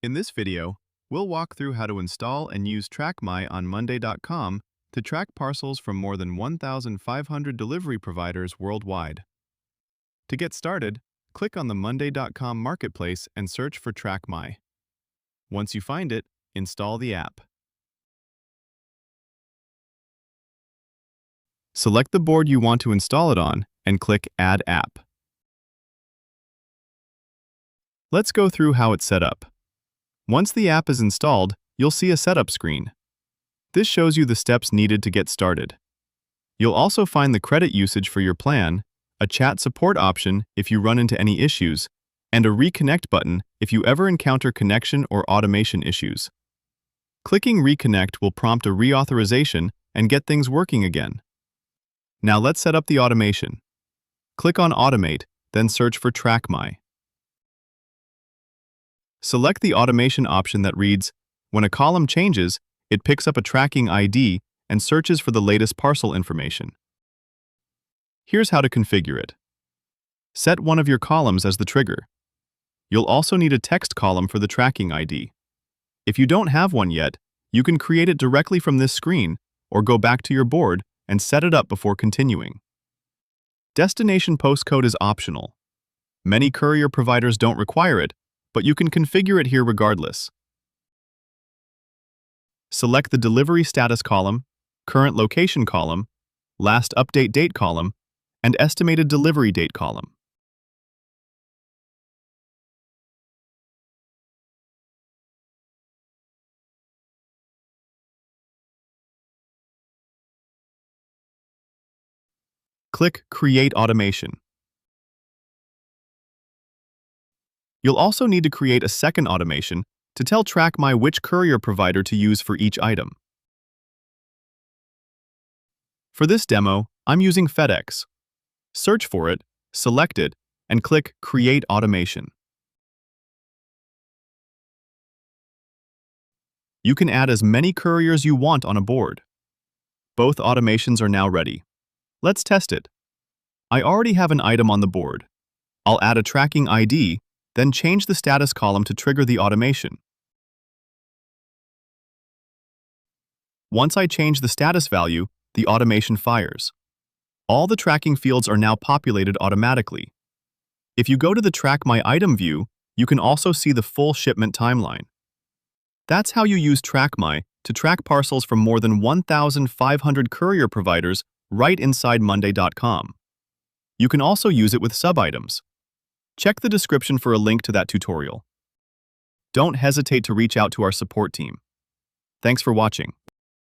In this video, we'll walk through how to install and use TrackMy on Monday.com to track parcels from more than 1,500 delivery providers worldwide. To get started, click on the Monday.com marketplace and search for TrackMy. Once you find it, install the app. Select the board you want to install it on and click Add App. Let's go through how it's set up. Once the app is installed, you'll see a setup screen. This shows you the steps needed to get started. You'll also find the credit usage for your plan, a chat support option if you run into any issues, and a reconnect button if you ever encounter connection or automation issues. Clicking Reconnect will prompt a reauthorization and get things working again. Now let's set up the automation. Click on Automate, then search for TrackMy. Select the automation option that reads, "When a column changes, it picks up a tracking ID and searches for the latest parcel information." Here's how to configure it. Set one of your columns as the trigger. You'll also need a text column for the tracking ID. If you don't have one yet, you can create it directly from this screen or go back to your board and set it up before continuing. Destination postcode is optional. Many courier providers don't require it, but you can configure it here regardless. Select the delivery status column, current location column, last update date column, and estimated delivery date column. Click Create Automation. You'll also need to create a second automation to tell TrackMy which courier provider to use for each item. For this demo, I'm using FedEx. Search for it, select it, and click Create Automation. You can add as many couriers you want on a board. Both automations are now ready. Let's test it. I already have an item on the board. I'll add a tracking ID, then change the status column to trigger the automation. Once I change the status value, the automation fires. All the tracking fields are now populated automatically. If you go to the TrackMy item view, you can also see the full shipment timeline. That's how you use TrackMy to track parcels from more than 1,500 courier providers right inside Monday.com. You can also use it with sub-items. Check the description for a link to that tutorial. Don't hesitate to reach out to our support team. Thanks for watching.